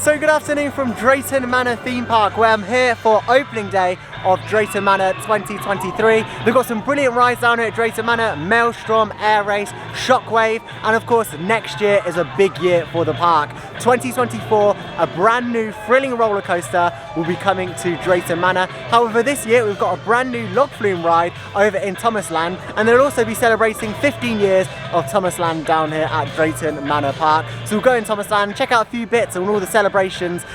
So good afternoon from Drayton Manor Theme Park, where I'm here for opening day of Drayton Manor 2023. They've got some brilliant rides down here at Drayton Manor: Maelstrom, Air Race, Shockwave, and of course next year is a big year for the park. 2024, a brand new thrilling roller coaster will be coming to Drayton Manor. However, this year we've got a brand new log flume ride over in Thomasland, and they'll also be celebrating 15 years of Thomasland down here at Drayton Manor Park. So we'll go in Thomasland, check out a few bits on all the celebrations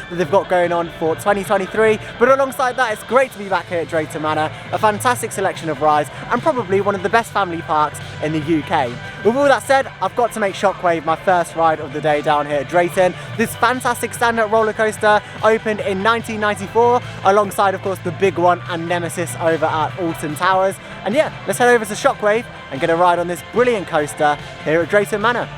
that they've got going on for 2023. But alongside that, it's great to be back here at Drayton Manor, a fantastic selection of rides and probably one of the best family parks in the UK. With all that said, I've got to make Shockwave my first ride of the day down here at Drayton. This fantastic stand-up roller coaster opened in 1994, alongside of course the big one and nemesis over at Alton Towers. And yeah, let's head over to Shockwave and get a ride on this brilliant coaster here at Drayton Manor.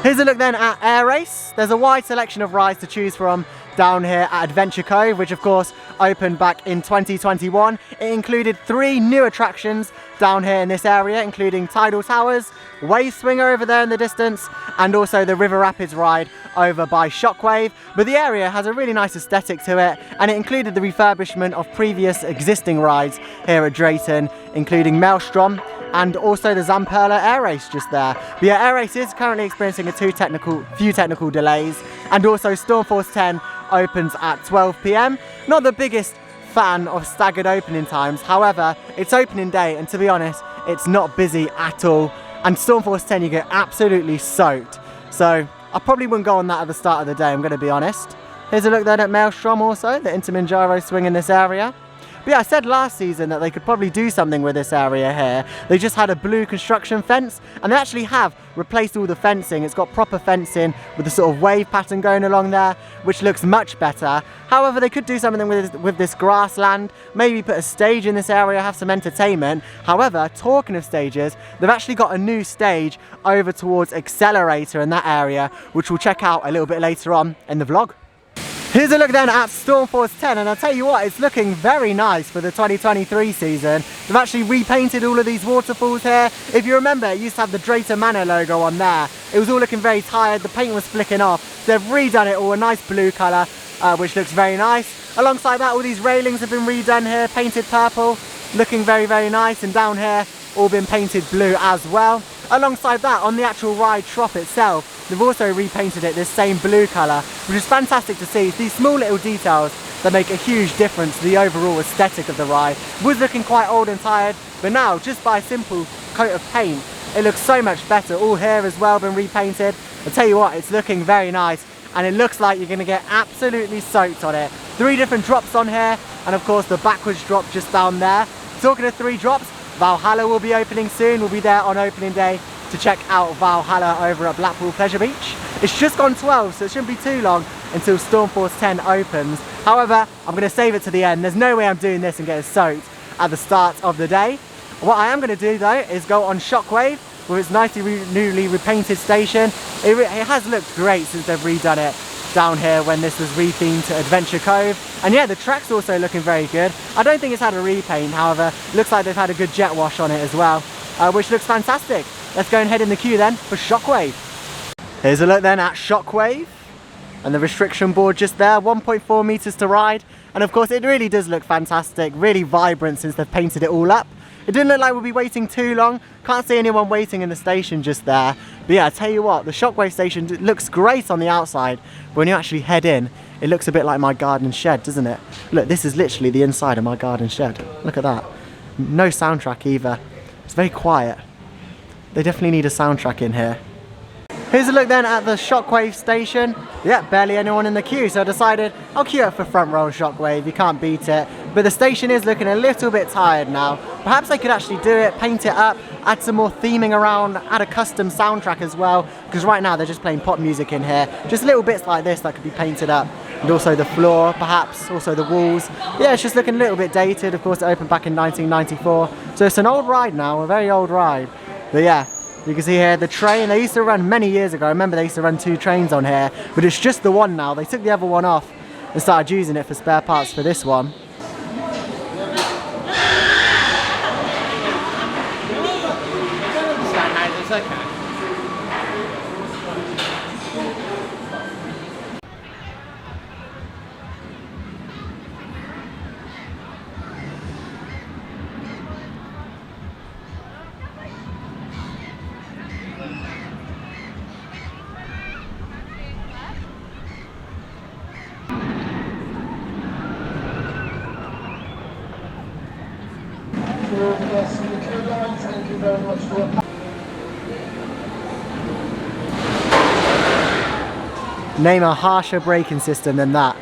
Here's a look then at Air Race. There's a wide selection of rides to choose from down here at Adventure Cove, which of course opened back in 2021. It included 3 new attractions down here in this area, including Tidal Towers, Wave Swinger over there in the distance, and also the River Rapids ride over by Shockwave. But the area has a really nice aesthetic to it, and it included the refurbishment of previous existing rides here at Drayton, including Maelstrom and also the Zamperla Air Race just there. But yeah, Air Race is currently experiencing a few technical delays, and also Stormforce 10 opens at 12 PM. Not the biggest fan of staggered opening times, however, it's opening day and to be honest, it's not busy at all. And Stormforce 10 you get absolutely soaked. So I probably wouldn't go on that at the start of the day, I'm going to be honest. Here's a look then at Maelstrom also, the intamin gyro swing in this area. But yeah, I said last season that they could probably do something with this area here. They just had a blue construction fence, and they actually have replaced all the fencing. It's got proper fencing with the sort of wave pattern going along there, which looks much better. However, they could do something with this grassland, maybe put a stage in this area, have some entertainment. However, talking of stages, they've actually got a new stage over towards Exhilarating in that area, which we'll check out a little bit later on in the vlog. Here's a look then at Stormforce 10, and I'll tell you what, it's looking very nice for the 2023 season. They've actually repainted all of these waterfalls here. If you remember, it used to have the Drayton Manor logo on there. It was all looking very tired, the paint was flicking off. So they've redone it all a nice blue colour, which looks very nice. Alongside that, all these railings have been redone here, painted purple, looking very, very nice. And down here, all been painted blue as well. Alongside that, on the actual ride Trop itself, they've also repainted it this same blue colour, which is fantastic to see. It's these small little details that make a huge difference to the overall aesthetic of the ride. It was looking quite old and tired, but now, just by a simple coat of paint, it looks so much better. All here as well been repainted. I'll tell you what, it's looking very nice, and it looks like you're going to get absolutely soaked on it. 3 different drops on here, and of course the backwards drop just down there. Talking of 3 drops, Valhalla will be opening soon. We'll be there on opening day to check out Valhalla over at Blackpool Pleasure Beach. It's just gone 12, so it shouldn't be too long until Stormforce 10 opens. However, I'm going to save it to the end. There's no way I'm doing this and getting soaked at the start of the day. What I am going to do though is go on Shockwave with its nicely newly repainted station. It has looked great since they've redone it down here when this was rethemed to Adventure Cove. And yeah, the track's also looking very good. I don't think it's had a repaint, however, it looks like they've had a good jet wash on it as well, which looks fantastic. Let's go and head in the queue then for Shockwave. Here's a look then at Shockwave and the restriction board just there, 1.4 meters to ride. And of course it really does look fantastic, really vibrant since they've painted it all up. It didn't look like we'll be waiting too long. Can't see anyone waiting in the station just there. But yeah, I tell you what, the Shockwave station looks great on the outside, but when you actually head in, it looks a bit like my garden shed, doesn't it? Look, this is literally the inside of my garden shed. Look at that. No soundtrack either. It's very quiet. They definitely need a soundtrack in here. Here's a look then at the Shockwave station. Yeah, barely anyone in the queue, so I decided I'll queue up for front row Shockwave. You can't beat it. But the station is looking a little bit tired now. Perhaps they could actually do it, paint it up, add some more theming around, add a custom soundtrack as well, because right now they're just playing pop music in here. Just little bits like this that could be painted up. And also the floor, perhaps, also the walls. Yeah, it's just looking a little bit dated. Of course, it opened back in 1994. So it's an old ride now, a very old ride. But yeah, you can see here the train. They used to run many years ago. I remember they used to run 2 trains on here, but it's just the one now. They took the other one off and started using it for spare parts for this one. Yes, you can line, thank you very much for Name a harsher braking system than that.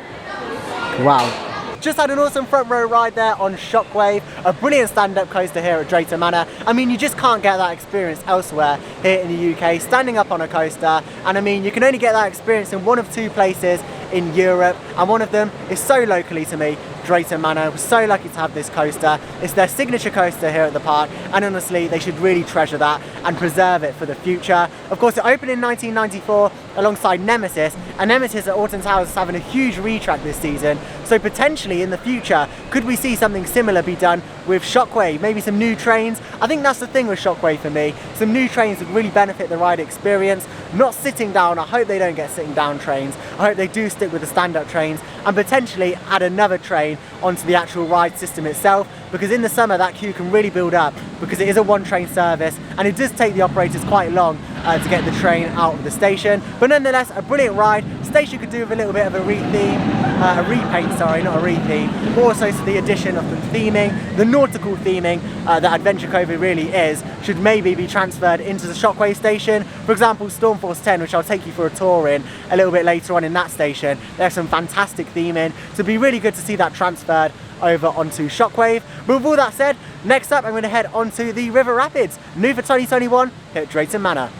Wow. Just had an awesome front row ride there on Shockwave, a brilliant stand-up coaster here at Drayton Manor. I mean, you just can't get that experience elsewhere here in the UK, standing up on a coaster. And I mean, you can only get that experience in one of two places in Europe, and one of them is so locally to me, Drayton Manor. We're so lucky to have this coaster. It's their signature coaster here at the park, and honestly, they should really treasure that and preserve it for the future. Of course, it opened in 1994 alongside Nemesis, and Nemesis at Alton Towers is having a huge retrack this season. So potentially in the future, could we see something similar be done with Shockwave? Maybe some new trains. I think that's the thing with Shockwave for me. Some new trains would really benefit the ride experience. Not sitting down. I hope they don't get sitting down trains. I hope they do stick with the stand-up trains and potentially add another train onto the actual ride system itself, because in the summer that queue can really build up because it is a one train service and it does take the operators quite long to get the train out of the station. But nonetheless, a brilliant ride. Station could do with a little bit of a repaint, sorry, not a retheme. Also, so the addition of the theming, the nautical theming that Adventure Cove really is, should maybe be transferred into the Shockwave station. For example, Stormforce 10, which I'll take you for a tour in a little bit later on in that station. There's some fantastic theming, so it'd be really good to see that transferred over onto Shockwave. But with all that said, next up I'm going to head onto the River Rapids, new for 2021 here at Drayton Manor.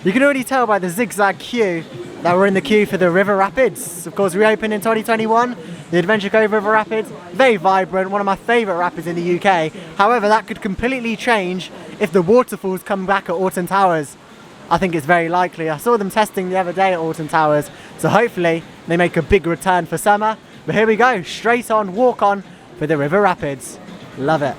You can already tell by the zigzag queue that we're in the queue for the River Rapids. Of course, reopened in 2021, the Adventure Cove River Rapids, very vibrant, one of my favourite rapids in the UK. However, that could completely change if the waterfalls come back at Alton Towers. I think it's very likely. I saw them testing the other day at Alton Towers, so hopefully they make a big return for summer. But here we go, straight on, walk on for the River Rapids. Love it.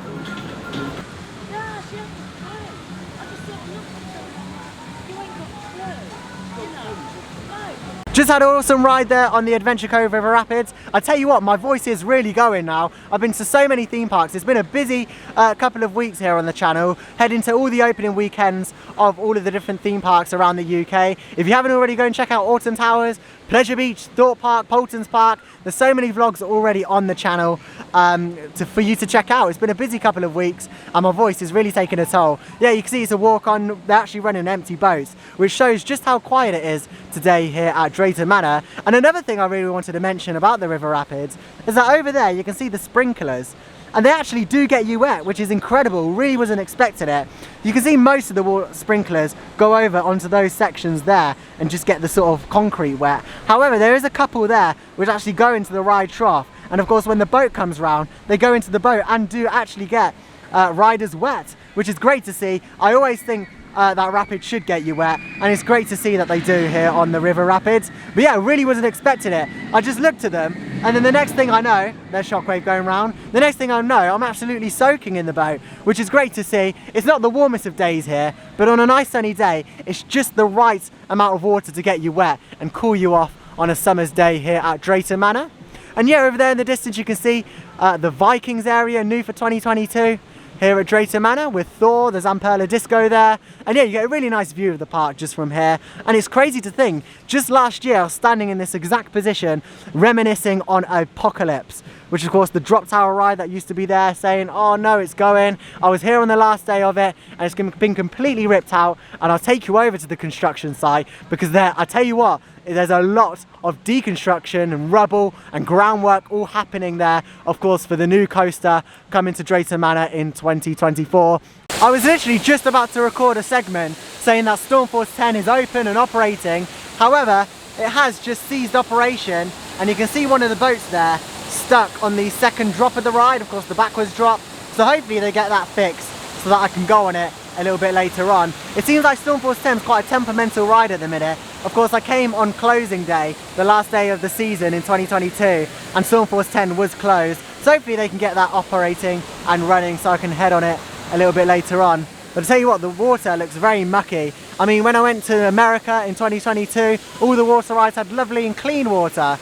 Just had an awesome ride there on the Adventure Cove River Rapids. I tell you what, my voice is really going now. I've been to so many theme parks. It's been a busy couple of weeks here on the channel, heading to all the opening weekends of all of the different theme parks around the UK. If you haven't already, go and check out Alton Towers, Pleasure Beach, Thorpe Park, Poultons Park. There's so many vlogs already on the channel for you to check out. It's been a busy couple of weeks and my voice is really taking a toll. Yeah, you can see it's a walk on. They're actually running empty boats, which shows just how quiet it is today here at Drayton Manor. And another thing I really wanted to mention about the River Rapids is that over there you can see the sprinklers. And they actually do get you wet, which is incredible. Really wasn't expecting it. You can see most of the water sprinklers go over onto those sections there and just get the sort of concrete wet. However, there is a couple there which actually go into the ride trough. And of course, when the boat comes round, they go into the boat and do actually get riders wet, which is great to see. I always think that rapid should get you wet, and it's great to see that they do here on the River Rapids. But yeah, I really wasn't expecting it. I just looked at them, and then the next thing I know, there's Shockwave going round. The next thing I know, I'm absolutely soaking in the boat, which is great to see. It's not the warmest of days here, but on a nice sunny day, it's just the right amount of water to get you wet and cool you off on a summer's day here at Drayton Manor. And yeah, over there in the distance you can see the Vikings area, new for 2022. Here at Drayton Manor with Thor, there's Amperla Disco there, and yeah, you get a really nice view of the park just from here. And it's crazy to think, just last year I was standing in this exact position reminiscing on Apocalypse, which is of course the drop tower ride that used to be there, saying, oh no, it's going. I was here on the last day of it and it's been completely ripped out, and I'll take you over to the construction site because there, I tell you what, there's a lot of deconstruction and rubble and groundwork all happening there, of course, for the new coaster coming to Drayton Manor in 2024. I was literally just about to record a segment saying that Stormforce 10 is open and operating. However, it has just ceased operation, and you can see one of the boats there stuck on the second drop of the ride, of course the backwards drop. So hopefully they get that fixed so that I can go on it a little bit later on. It seems like Stormforce 10 is quite a temperamental ride at the minute. Of course, I came on closing day, the last day of the season in 2022, and Stormforce 10 was closed. So hopefully they can get that operating and running so I can head on it a little bit later on. But I tell you what, the water looks very mucky. I mean, when I went to America in 2022, all the water rides had lovely and clean water,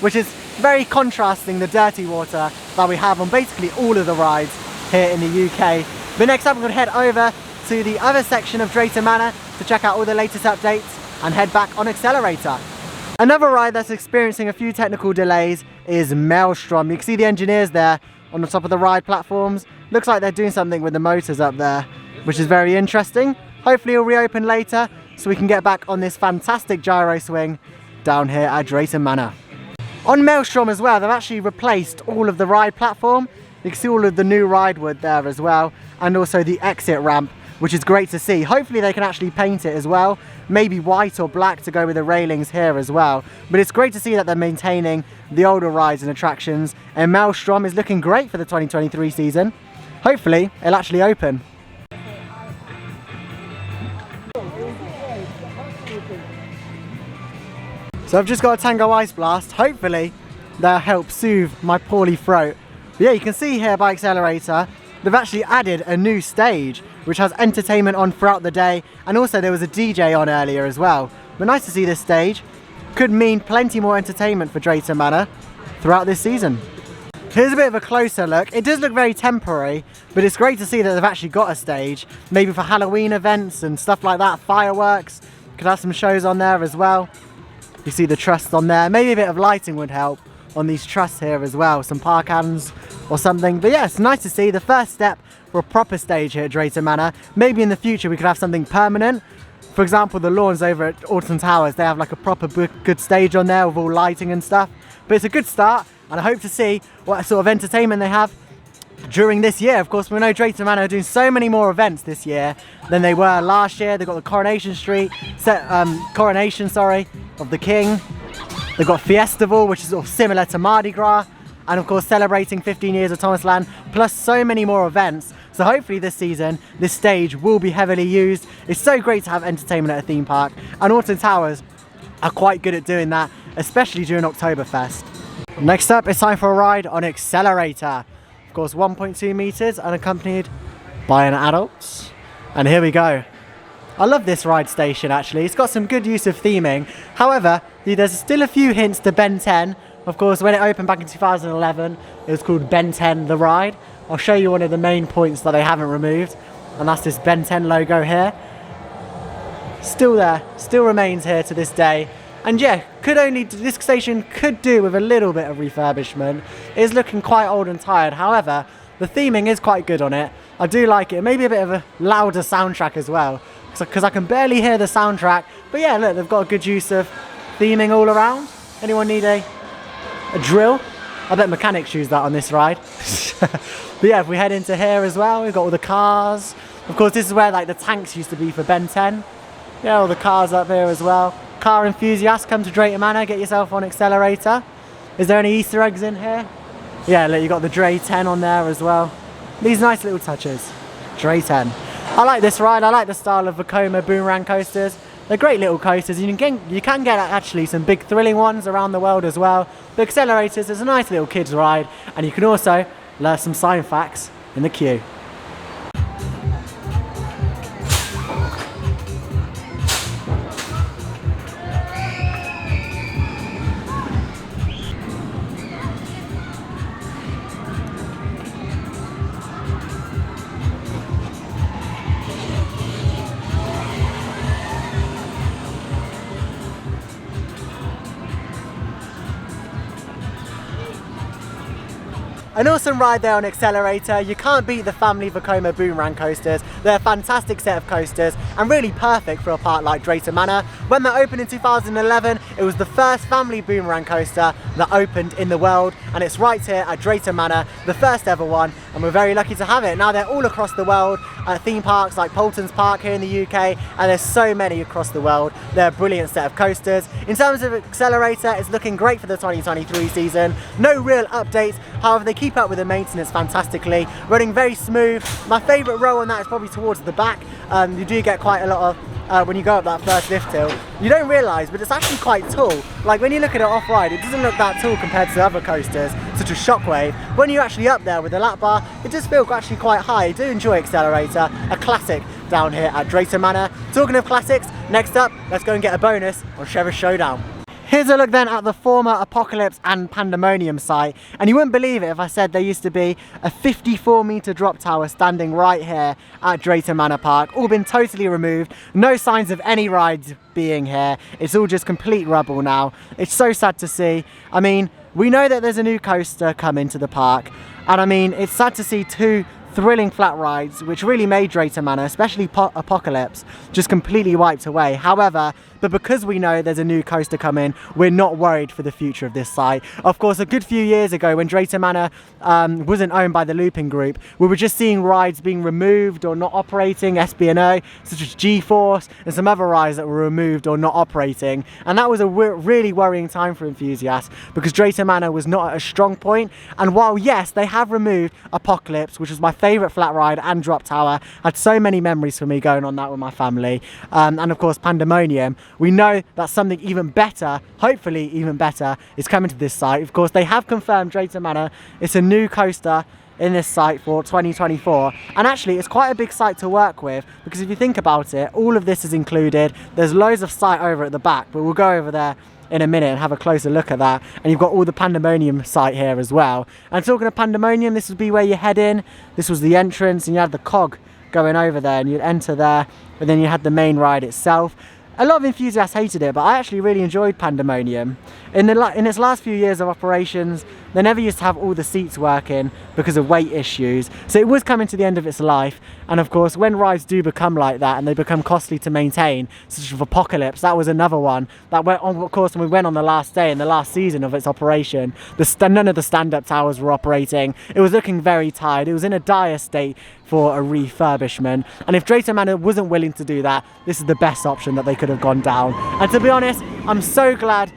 which is very contrasting the dirty water that we have on basically all of the rides here in the UK. But next up, we're going to head over to the other section of Drayton Manor to check out all the latest updates and head back on Accelerator. Another ride that's experiencing a few technical delays is Maelstrom. You can see the engineers there on the top of the ride platforms. Looks like they're doing something with the motors up there, which is very interesting. Hopefully it'll reopen later so we can get back on this fantastic gyro swing down here at Drayton Manor. On Maelstrom as well, they've actually replaced all of the ride platform. You can see all of the new ride wood there as well, and also the exit ramp, which is great to see. Hopefully they can actually paint it as well, maybe white or black to go with the railings here as well. But it's great to see that they're maintaining the older rides and attractions, and Maelstrom is looking great for the 2023 season. Hopefully it'll actually open. So I've just got a Tango Ice Blast. Hopefully that'll help soothe my poorly throat. But yeah, you can see here by Exhilarator, they've actually added a new stage which has entertainment on throughout the day, and also there was a DJ on earlier as well. But nice to see this stage. Could mean plenty more entertainment for Drayton Manor throughout this season. Here's a bit of a closer look. It does look very temporary, but it's great to see that they've actually got a stage, maybe for Halloween events and stuff like that, fireworks. Could have some shows on there as well. You see the truss on there. Maybe a bit of lighting would help on these truss here as well, some park hands or something. But yeah, it's nice to see the first step for a proper stage here at Drayton Manor. Maybe in the future we could have something permanent. For example, the lawns over at Alton Towers, they have like a proper good stage on there with all lighting and stuff. But it's a good start, and I hope to see what sort of entertainment they have during this year. Of course, we know Drayton Manor are doing so many more events this year than they were last year. They've got the Coronation of the King. They've got Fiestival, which is sort of similar to Mardi Gras, and of course celebrating 15 years of Thomas Land, plus so many more events. So hopefully this season, this stage will be heavily used. It's so great to have entertainment at a theme park, and Alton Towers are quite good at doing that, especially during Oktoberfest. Next up, it's time for a ride on Exhilarator. Of course, 1.2 meters and accompanied by an adult. And here we go. I love this ride station actually. It's got some good use of theming. However, there's still a few hints to Ben 10. Of course, when it opened back in 2011, it was called Ben 10 the ride. I'll show you one of the main points that they haven't removed, and that's this Ben 10 logo here. Still there, still remains here to this day. And yeah, this station could do with a little bit of refurbishment. It is looking quite old and tired. However, the theming is quite good on it. I do like it. Maybe a bit of a louder soundtrack as well, because I can barely hear the soundtrack. But yeah, look, they've got a good use of theming all around. Anyone need a drill? I bet mechanics use that on this ride. But yeah, if we head into here as well, we've got all the cars. Of course, this is where like the tanks used to be for Ben 10. Yeah, all the cars up here as well. Car enthusiasts, come to Drayton Manor, get yourself on Exhilarator. Is there any Easter eggs in here? Yeah, look, you got the Dray 10 on there as well. These nice little touches. Dray 10. I like this ride. I like the style of Vekoma boomerang coasters. They're great little coasters. You can get actually some big thrilling ones around the world as well. The Accelerators is a nice little kids ride, and you can also learn some sign facts in the queue. An awesome ride there on Exhilarator. You can't beat the family Vekoma boomerang coasters. They're a fantastic set of coasters and really perfect for a park like Drayton Manor. When they opened in 2011, it was the first family boomerang coaster that opened in the world, and it's right here at Drayton Manor, the first ever one, and we're very lucky to have it. Now they're all across the world at theme parks like Poulton's Park here in the UK, and there's so many across the world. They're a brilliant set of coasters. In terms of Exhilarator, it's looking great for the 2023 season. No real updates, however they keep up with the maintenance fantastically, running very smooth. My favourite row on that is probably towards the back. You do get quite a lot of, when you go up that first lift hill, you don't realise, but it's actually quite tall. Like when you look at it off-ride, it doesn't look that tall compared to other coasters, such as Shockwave. When you're actually up there with the lap bar, it does feel actually quite high. I do enjoy Exhilarator, a classic down here at Drayton Manor. Talking of classics, next up, let's go and get a bonus on Sheriff Showdown. Here's a look then at the former Apocalypse and Pandemonium site, and you wouldn't believe it if I said there used to be a 54-metre drop tower standing right here at Drayton Manor Park, all been totally removed, no signs of any rides being here, it's all just complete rubble now. It's so sad to see. I mean, we know that there's a new coaster coming to the park, and I mean, it's sad to see two thrilling flat rides which really made Drayton Manor, especially Apocalypse, just completely wiped away. However, but because we know there's a new coaster coming, we're not worried for the future of this site. Of course, a good few years ago when Drayton Manor wasn't owned by the Looping Group, we were just seeing rides being removed or not operating, SB&O, such as G-Force and some other rides that were removed or not operating, and that was a really worrying time for Enthusiast because Drayton Manor was not at a strong point. And while yes, they have removed Apocalypse, which was my favourite flat ride and drop tower, had so many memories for me going on that with my family, and of course Pandemonium, we know that something even better, hopefully even better, is coming to this site. Of course, they have confirmed Drayton Manor, it's a new coaster in this site for 2024, and actually it's quite a big site to work with because if you think about it, all of this is included. There's loads of site over at the back, but we'll go over there in a minute and have a closer look at that. And you've got all the Pandemonium site here as well. And talking of Pandemonium, this would be where you head in. This was the entrance, and you had the cog going over there, and you'd enter there, and then you had the main ride itself. A lot of enthusiasts hated it, but I actually really enjoyed Pandemonium. In its last few years of operations, they never used to have all the seats working because of weight issues, so it was coming to the end of its life. And of course, when rides do become like that and they become costly to maintain, such as Apocalypse, that was another one that went on. Of course, when we went on the last day in the last season of its operation, none of the stand-up towers were operating. It was looking very tired. It was in a dire state for a refurbishment, and if Drayton Manor wasn't willing to do that, this is the best option that they could have gone down. And to be honest, I'm so glad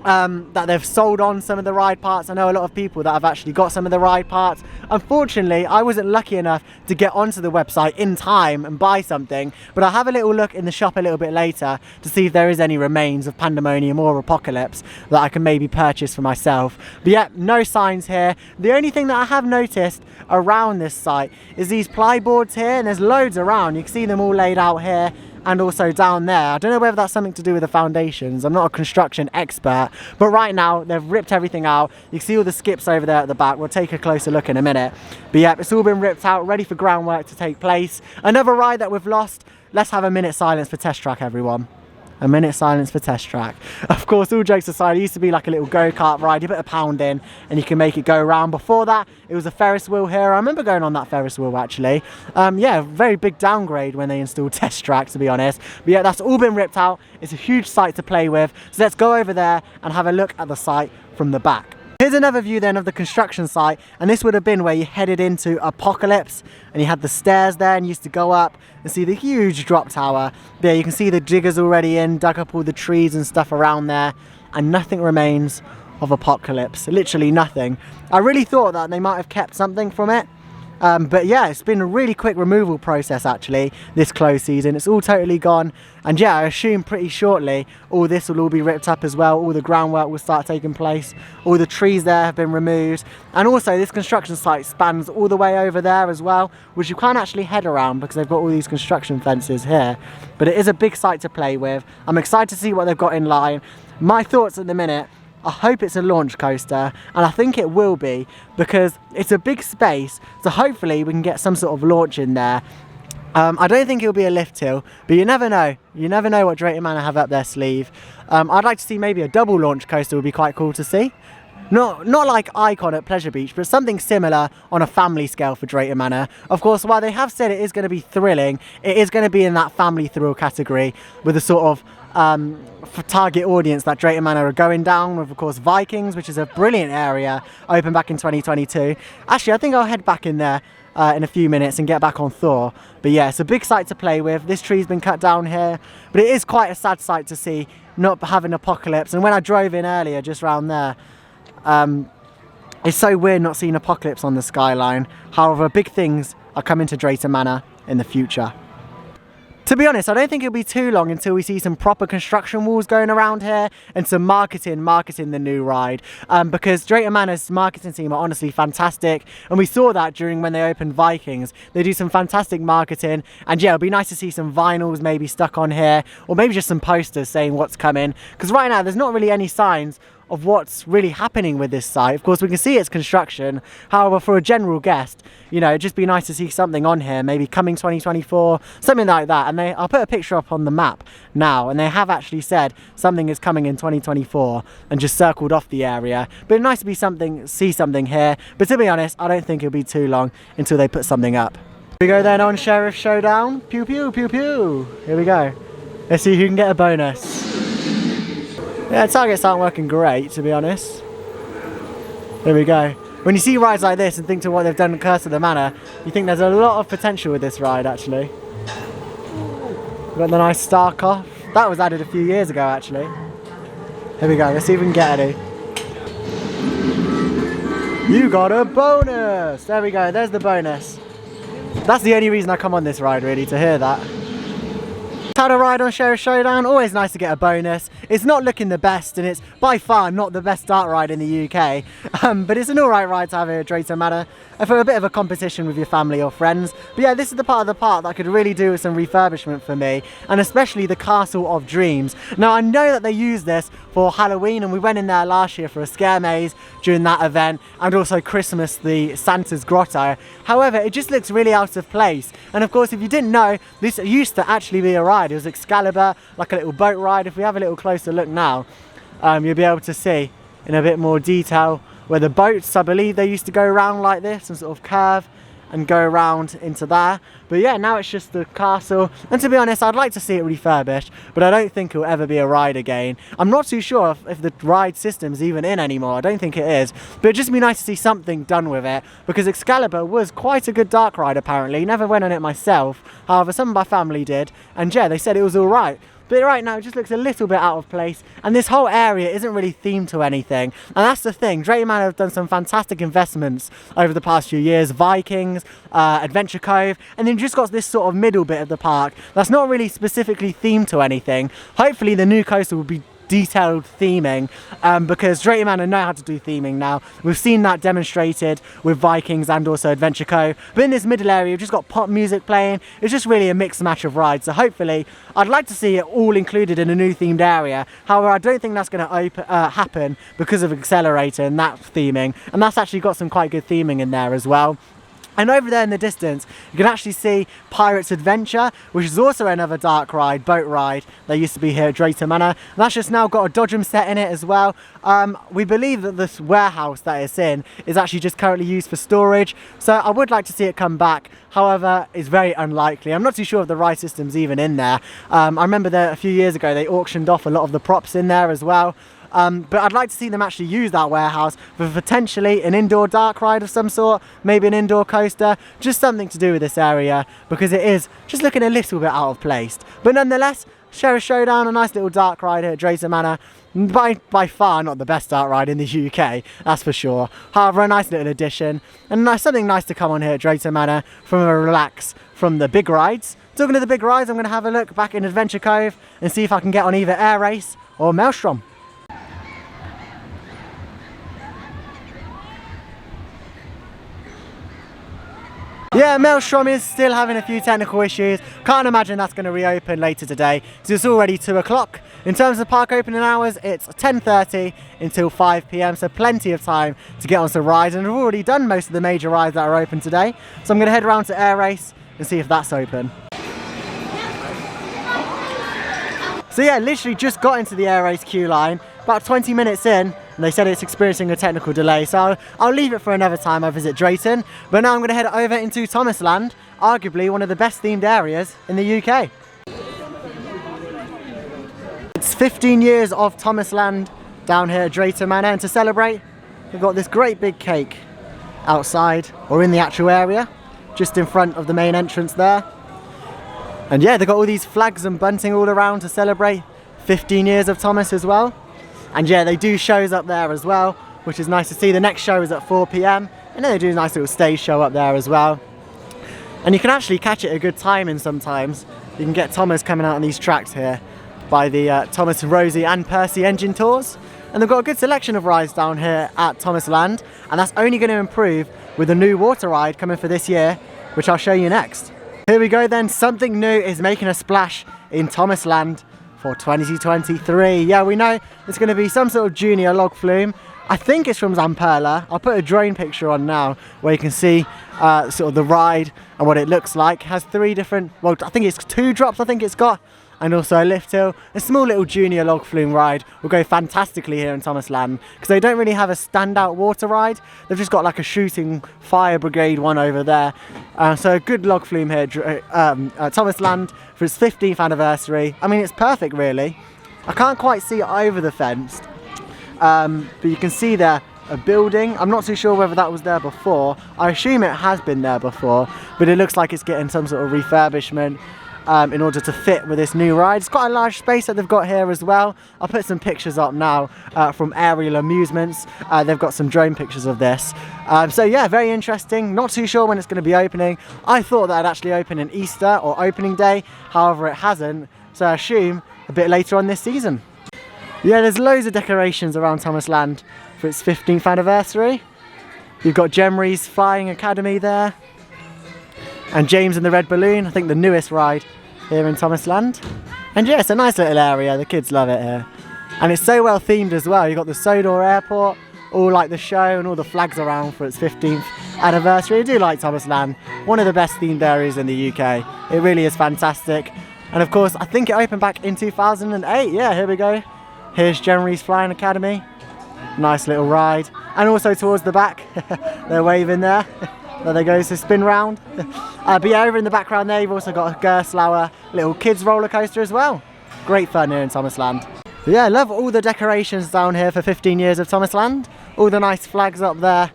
that they've sold on some of the ride parts. I know a lot of people that have actually got some of the ride parts. Unfortunately, I wasn't lucky enough to get onto the website in time and buy something, but I'll have a little look in the shop a little bit later to see if there is any remains of Pandemonium or Apocalypse that I can maybe purchase for myself. But yeah, no signs here. The only thing that I have noticed around this site is these ply boards here, and there's loads around. You can see them all laid out here and also down there. I don't know whether that's something to do with the foundations. I'm not a construction expert, but right now they've ripped everything out. You can see all the skips over there at the back. We'll take a closer look in a minute. But yeah, it's all been ripped out, ready for groundwork to take place. Another ride that we've lost. Let's have a minute silence for Test Track, everyone. A minute silence for Test Track. Of course, all jokes aside, it used to be like a little go-kart ride. You put a pound in and you can make it go around. Before that, it was a Ferris wheel here. I remember going on that Ferris wheel, actually. Yeah, very big downgrade when they installed Test Track, to be honest. But yeah, that's all been ripped out. It's a huge site to play with. So let's go over there and have a look at the site from the back. Here's another view then of the construction site, and this would have been where you headed into Apocalypse, and you had the stairs there and you used to go up and see the huge drop tower. There you can see the diggers already in, dug up all the trees and stuff around there, and nothing remains of Apocalypse, literally nothing. I really thought that they might have kept something from it. But yeah, it's been a really quick removal process actually this close season. It's all totally gone, and yeah, I assume pretty shortly all this will all be ripped up as well. All the groundwork will start taking place. All the trees there have been removed, and also this construction site spans all the way over there as well, which you can't actually head around because they've got all these construction fences here. But it is a big site to play with. I'm excited to see what they've got in line. My thoughts at the minute, I hope it's a launch coaster, and I think it will be because it's a big space, so hopefully we can get some sort of launch in there. I don't think it'll be a lift hill, but you never know. You never know what Drayton Manor have up their sleeve. I'd like to see maybe a double launch coaster. Would be quite cool to see. Not like Icon at Pleasure Beach, but something similar on a family scale for Drayton Manor. Of course, while they have said it is going to be thrilling, it is going to be in that family thrill category with a sort of for target audience that Drayton Manor are going down with, of course, Vikings, which is a brilliant area, opened back in 2022. Actually, I think I'll head back in there in a few minutes and get back on Thor. But yeah, it's a big site to play with. This tree's been cut down here, but it is quite a sad sight to see not having Apocalypse. And when I drove in earlier, just round there, it's so weird not seeing Apocalypse on the skyline. However, big things are coming to Drayton Manor in the future. To be honest, I don't think it'll be too long until we see some proper construction walls going around here and some marketing the new ride, because Drayton Manor's marketing team are honestly fantastic, and we saw that during when they opened Vikings. They do some fantastic marketing, and yeah, it'll be nice to see some vinyls maybe stuck on here, or maybe just some posters saying what's coming, because right now there's not really any signs of what's really happening with this site. Of course, we can see its construction. However, for a general guest, you know, it'd just be nice to see something on here, maybe coming 2024, something like that. And I'll put a picture up on the map now, and they have actually said something is coming in 2024 and just circled off the area. But it'd nice to see something here. But to be honest, I don't think it'll be too long until they put something up. Here we go then on Sheriff Showdown. Pew pew pew pew. Here we go. Let's see who can get a bonus. Yeah, targets aren't working great, to be honest. There we go. When you see rides like this and think to what they've done in Curse of the Manor, you think there's a lot of potential with this ride, actually. We've got the nice star cough. That was added a few years ago, actually. Here we go. Let's see if we can get any. You got a bonus! There we go. There's the bonus. That's the only reason I come on this ride, really, to hear that. Had a ride on Sheriff Showdown, always nice to get a bonus. It's not looking the best, and it's by far not the best dart ride in the UK, but it's an alright ride to have here at Drayton Manor for a bit of a competition with your family or friends. But yeah, this is the part of the park that could really do with some refurbishment for me, and especially the Castle of Dreams. Now, I know that they use this for Halloween, and we went in there last year for a scare maze during that event, and also Christmas, the Santa's Grotto. However, it just looks really out of place. And of course, if you didn't know, this used to actually be a ride. It was Excalibur, like a little boat ride. If we have a little closer look now, you'll be able to see in a bit more detail where the boats, I believe they used to go around like this and sort of curve and go around into there. But yeah, now it's just the castle, and to be honest, I'd like to see it refurbished, but I don't think it'll ever be a ride again. I'm not too sure if the ride system's even in anymore. I don't think it is, but it'd just be nice to see something done with it, because Excalibur was quite a good dark ride apparently. Never went on it myself, however some of my family did, and yeah, they said it was alright. But right now it just looks a little bit out of place, and this whole area isn't really themed to anything. And that's the thing, Drayton Manor have done some fantastic investments over the past few years. Vikings, Adventure Cove, and then just got this sort of middle bit of the park that's not really specifically themed to anything. Hopefully the new coaster will be detailed theming, because Drayton Manor know how to do theming now. We've seen that demonstrated with Vikings and also Adventure Cove, but in this middle area you've just got pop music playing. It's just really a mixed match of rides, so hopefully I'd like to see it all included in a new themed area. However, I don't think that's going to happen because of Exhilarating and that theming, and that's actually got some quite good theming in there as well. And over there in the distance, you can actually see Pirates Adventure, which is also another dark ride, boat ride, that used to be here at Drayton Manor. And that's just now got a dodgem set in it as well. We believe that this warehouse that it's in is actually just currently used for storage. So I would like to see it come back. However, it's very unlikely. I'm not too sure if the ride system's even in there. I remember that a few years ago, they auctioned off a lot of the props in there as well. But I'd like to see them actually use that warehouse for potentially an indoor dark ride of some sort, maybe an indoor coaster, just something to do with this area, because it is just looking a little bit out of place. But nonetheless, Sheriff Showdown, a nice little dark ride here at Drayton Manor. By far not the best dark ride in the UK, that's for sure. However, a nice little addition, and something nice to come on here at Drayton Manor from a relax from the big rides. Talking to the big rides, I'm going to have a look back in Adventure Cove and see if I can get on either Air Race or Maelstrom. Yeah, Maelstrom is still having a few technical issues. Can't imagine that's going to reopen later today, so it's already 2 o'clock. In terms of park opening hours, it's 10:30 until 5 PM, so plenty of time to get on some rides, and we've already done most of the major rides that are open today. So I'm going to head around to Air Race and see if that's open. So yeah, literally just got into the Air Race queue line, about 20 minutes in, and they said it's experiencing a technical delay, so I'll leave it for another time I visit Drayton. But now I'm going to head over into Thomasland, arguably one of the best themed areas in the UK. It's 15 years of Thomasland down here at Drayton Manor, and to celebrate, we've got this great big cake outside, or in the actual area, just in front of the main entrance there. And yeah, they've got all these flags and bunting all around to celebrate 15 years of Thomas as well. And yeah, they do shows up there as well, which is nice to see. The next show is at 4 PM, and then they do a nice little stage show up there as well. And you can actually catch it at a good timing sometimes, you can get Thomas coming out on these tracks here by the Thomas, Rosie and Percy engine tours. And they've got a good selection of rides down here at Thomas Land, and that's only going to improve with a new water ride coming for this year, which I'll show you next. Here we go then, something new is making a splash in Thomas Land for 2023. Yeah, we know it's going to be some sort of junior log flume. I think it's from Zamperla. I'll put a drone picture on now where you can see sort of the ride and what it looks like. It has 3 different, well, I think it's 2 drops I think it's got, and also a lift hill. A small little junior log flume ride will go fantastically here in Thomas Land because they don't really have a standout water ride. They've just got like a shooting fire brigade one over there. So a good log flume here at Thomas Land for its 15th anniversary. I mean, it's perfect really. I can't quite see it over the fence, but you can see there a building. I'm not too sure whether that was there before. I assume it has been there before, but it looks like it's getting some sort of refurbishment in order to fit with this new ride. It's quite a large space that they've got here as well. I'll put some pictures up now from Aerial Amusements. They've got some drone pictures of this. So yeah, very interesting. Not too sure when it's going to be opening. I thought that it'd actually open in Easter or opening day. However, it hasn't. So I assume a bit later on this season. Yeah, there's loads of decorations around Thomas Land for its 15th anniversary. You've got Gemry's Flying Academy there, and James and the Red Balloon, I think the newest ride here in Thomas Land. And yeah, it's a nice little area, the kids love it here. And it's so well themed as well. You've got the Sodor Airport, all like the show and all the flags around for its 15th anniversary. I do like Thomas Land, one of the best themed areas in the UK. It really is fantastic. And of course, I think it opened back in 2008. Yeah, here we go. Here's Gemry's Flying Academy. Nice little ride. And also towards the back, they're waving there. There they go, so spin round. But yeah, over in the background there, you've also got a Gerstlauer little kids roller coaster as well. Great fun here in Thomas Land. But yeah, I love all the decorations down here for 15 years of Thomas Land. All the nice flags up there,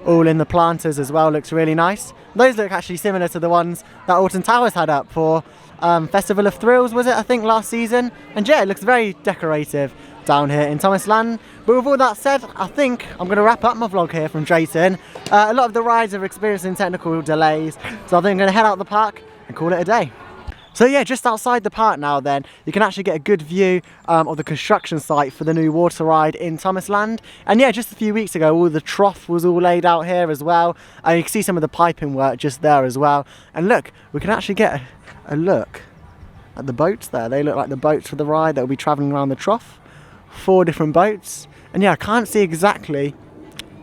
all in the planters as well, looks really nice. Those look actually similar to the ones that Alton Towers had up for Festival of Thrills, was it, I think, last season. And yeah, it looks very decorative down here in Thomas Land. But with all that said, I think I'm going to wrap up my vlog here from Drayton. A lot of the rides are experiencing technical delays, so I think I'm going to head out the park and call it a day. So yeah, just outside the park now then, you can actually get a good view of the construction site for the new water ride in Thomas Land. And yeah, just a few weeks ago, all the trough was all laid out here as well. You can see some of the piping work just there as well. And look, we can actually get a look at the boats there. They look like the boats for the ride that will be travelling around the trough. 4 different boats. And yeah, I can't see exactly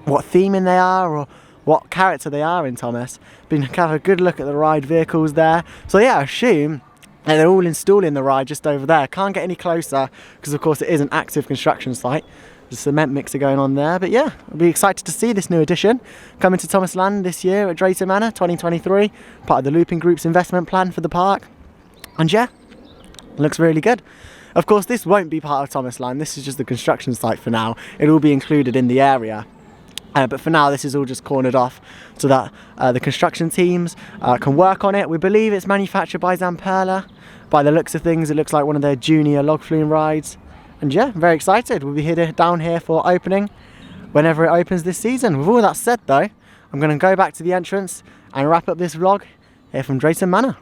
what theming they are or what character they are in Thomas, but you can have a good look at the ride vehicles there. So yeah, I assume that they're all installing the ride just over there. Can't get any closer because of course it is an active construction site. There's a cement mixer going on there, but yeah, I'll be excited to see this new addition coming to Thomas Land this year at Drayton Manor 2023, part of the Looping Group's investment plan for the park. And yeah, it looks really good. Of course, this won't be part of Thomas Land. This is just the construction site for now. It'll all be included in the area. But for now, this is all just cornered off so that the construction teams can work on it. We believe it's manufactured by Zamperla. By the looks of things, it looks like one of their junior log flume rides. And yeah, I'm very excited. We'll be down here for opening whenever it opens this season. With all that said though, I'm going to go back to the entrance and wrap up this vlog here from Drayton Manor.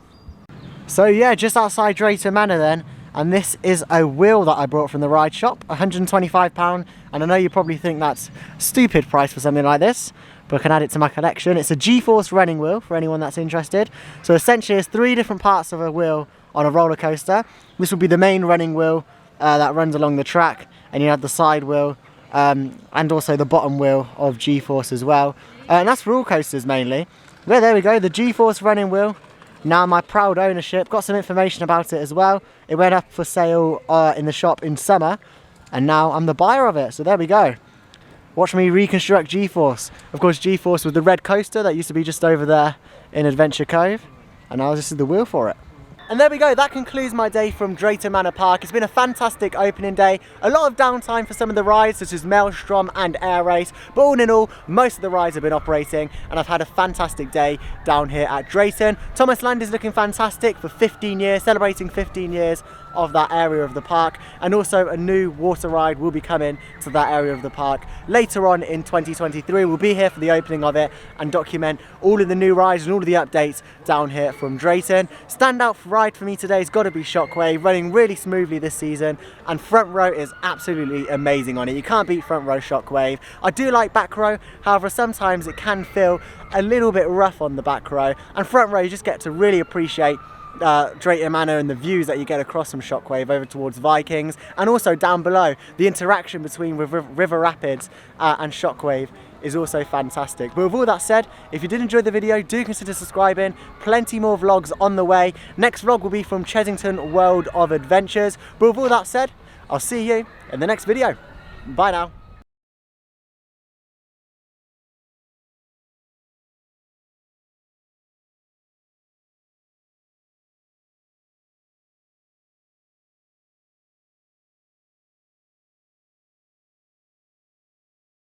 So yeah, just outside Drayton Manor then. And this is a wheel that I brought from the ride shop, £125. And I know you probably think that's a stupid price for something like this, but I can add it to my collection. It's a G-Force running wheel for anyone that's interested. So essentially it's 3 different parts of a wheel on a roller coaster. This will be the main running wheel that runs along the track, and you have the side wheel and also the bottom wheel of G-Force as well. And that's for all coasters mainly. Well, there we go, the G-Force running wheel. Now my proud ownership. Got some information about it as well. It went up for sale in the shop in summer, and now I'm the buyer of it. So there we go. Watch me reconstruct G-Force. Of course, G-Force was the red coaster that used to be just over there in Adventure Cove, and now this is the wheel for it. And there we go, that concludes my day from Drayton Manor Park. It's been a fantastic opening day. A lot of downtime for some of the rides, such as Maelstrom and Air Race. But all in all, most of the rides have been operating, and I've had a fantastic day down here at Drayton. Thomas Land is looking fantastic for 15 years, celebrating 15 years of that area of the park, and also a new water ride will be coming to that area of the park later on in 2023. We'll be here for the opening of it and document all of the new rides and all of the updates down here from Drayton. Standout ride for me today has got to be Shockwave, running really smoothly this season, and front row is absolutely amazing on it. You can't beat front row Shockwave. I do like back row, however sometimes it can feel a little bit rough on the back row, and front row you just get to really appreciate Drayton Manor and the views that you get across from Shockwave over towards Vikings, and also down below the interaction between River Rapids and Shockwave is also fantastic. But with all that said, if you did enjoy the video, do consider subscribing. Plenty more vlogs on the way. Next vlog will be from Chesington World of Adventures. But with all that said, I'll see you in the next video. Bye now.